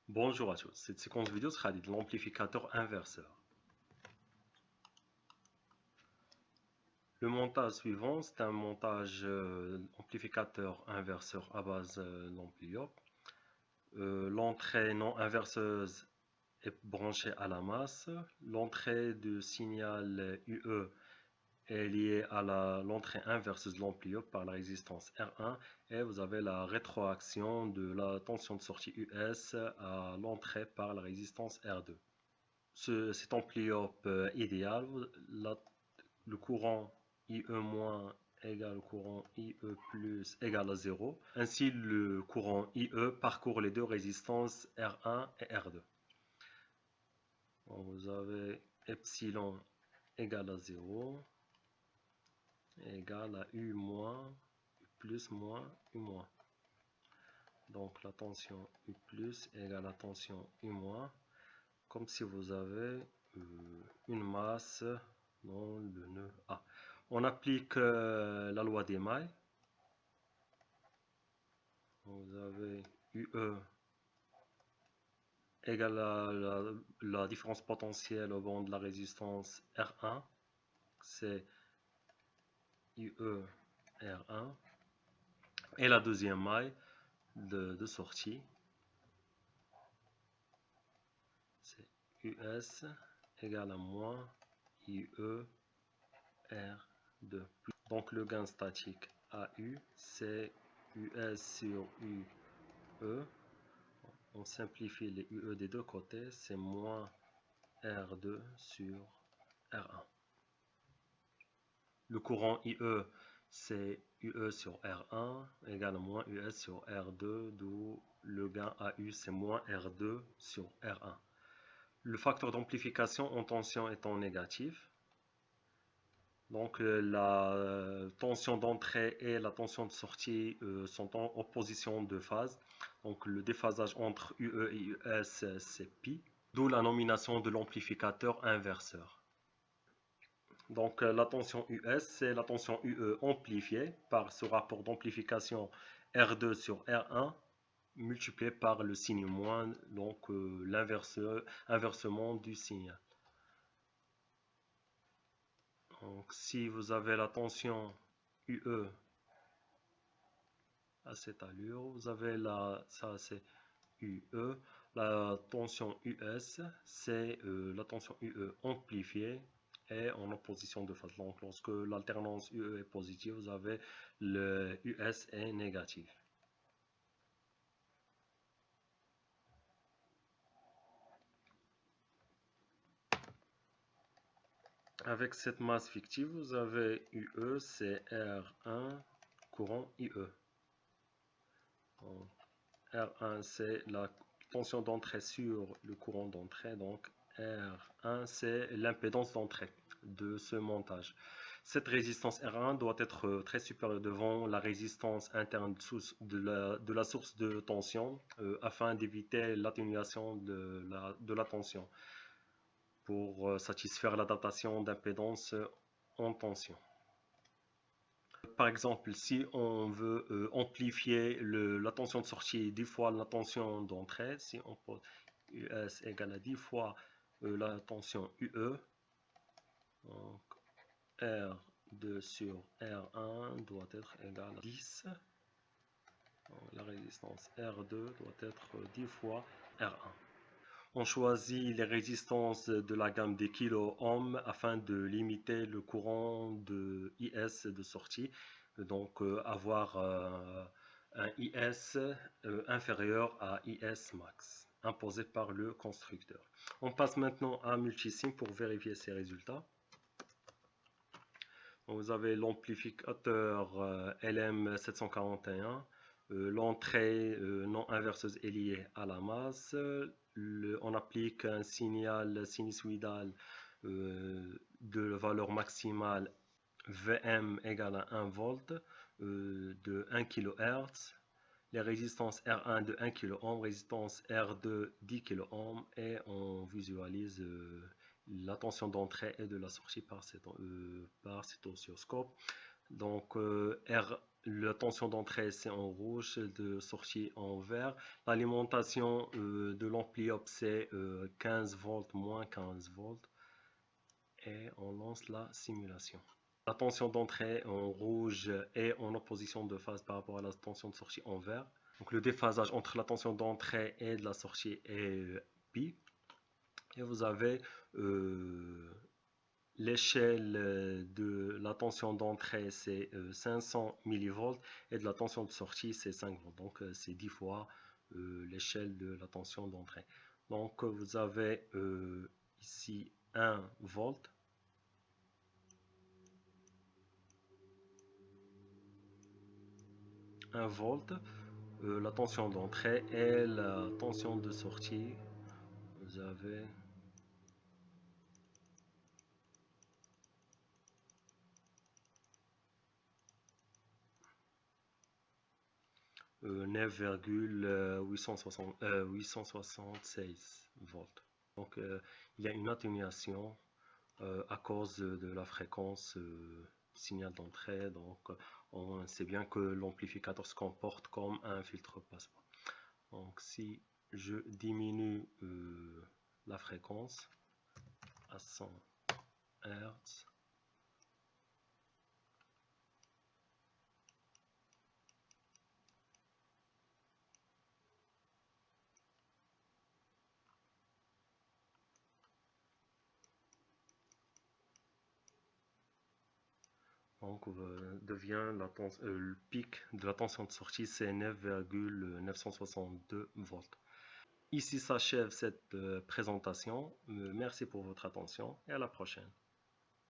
Bonjour à tous, cette séquence vidéo sera de l'amplificateur inverseur. Le montage suivant, c'est un montage amplificateur inverseur à base d'ampliop. L'entrée non inverseuse est branchée à la masse. L'entrée de signal UE est liée à l'entrée inverseuse de l'ampliop par la résistance R1 et vous avez la rétroaction de la tension de sortie US à l'entrée par la résistance R2. Cet ampliop idéal, le courant IE- égale au courant IE plus égale à 0. Ainsi, le courant IE parcourt les deux résistances R1 et R2. Donc, vous avez epsilon égale à 0 égale à U moins, U plus moins, U moins. Donc la tension U plus égale à la tension U moins, comme si vous avez une masse dans le nœud A. On applique la loi des mailles. Vous avez UE égale à la différence potentielle au bord de la résistance R1. C'est UE R1. Et la deuxième maille de sortie, c'est US égale à moins IE R2. Donc le gain statique AU, c'est US sur UE. On simplifie les UE des deux côtés, c'est moins R2 sur R1. Le courant IE, c'est UE sur R1 égale à moins US sur R2, d'où le gain AU, c'est moins R2 sur R1. Le facteur d'amplification en tension étant négatif, donc la tension d'entrée et la tension de sortie sont en opposition de phase. Donc le déphasage entre UE et US c'est pi, d'où la nomination de l'amplificateur inverseur. Donc la tension US c'est la tension UE amplifiée par ce rapport d'amplification R2 sur R1 multiplié par le signe moins, donc l'inversement du signal. Donc si vous avez la tension UE à cette allure, vous avez ça c'est UE, la tension US, c'est la tension UE amplifiée et en opposition de phase. Donc lorsque l'alternance UE est positive, vous avez le US est négatif. Avec cette masse fictive, vous avez UE, c'est R1 courant IE. Donc, R1, c'est la tension d'entrée sur le courant d'entrée. Donc, R1, c'est l'impédance d'entrée de ce montage. Cette résistance R1 doit être très supérieure devant la résistance interne de la source de tension afin d'éviter l'atténuation de la tension pour satisfaire l'adaptation d'impédance en tension. Par exemple, si on veut amplifier la tension de sortie 10 fois la tension d'entrée, si on pose US égale à 10 fois la tension UE, donc R2 sur R1 doit être égal à 10. Donc, la résistance R2 doit être 10 fois R1. On choisit les résistances de la gamme des kilo-ohms afin de limiter le courant de IS de sortie, donc avoir un IS inférieur à IS max, imposé par le constructeur. On passe maintenant à Multisim pour vérifier ces résultats. Vous avez l'amplificateur LM741. L'entrée non inverseuse est liée à la masse. On applique un signal sinusoïdal de valeur maximale Vm égale à 1 volt de 1 kHz. Les résistances R1 de 1 kΩ, résistance R2 10 kΩ et on visualise la tension d'entrée et de la sortie par cet oscilloscope. Donc La tension d'entrée c'est en rouge, de sortie en vert. L'alimentation de l'ampli-up c'est 15 volts, moins 15 volts. Et on lance la simulation. La tension d'entrée en rouge est en opposition de phase par rapport à la tension de sortie en vert. Donc le déphasage entre la tension d'entrée et de la sortie est pi. Et vous avez l'échelle de la tension d'entrée c'est 500 millivolts et de la tension de sortie c'est 5 volts. Donc c'est 10 fois l'échelle de la tension d'entrée. Donc vous avez ici 1 volt. La tension d'entrée et la tension de sortie. Vous avez 9,876 volts. Donc il y a une atténuation à cause de la fréquence signal d'entrée. Donc on sait bien que l'amplificateur se comporte comme un filtre passe-bas. Donc si je diminue la fréquence à 100 Hz, donc devient le pic de la tension de sortie, c'est 9,962 volts. Ici s'achève cette présentation. Merci pour votre attention et à la prochaine.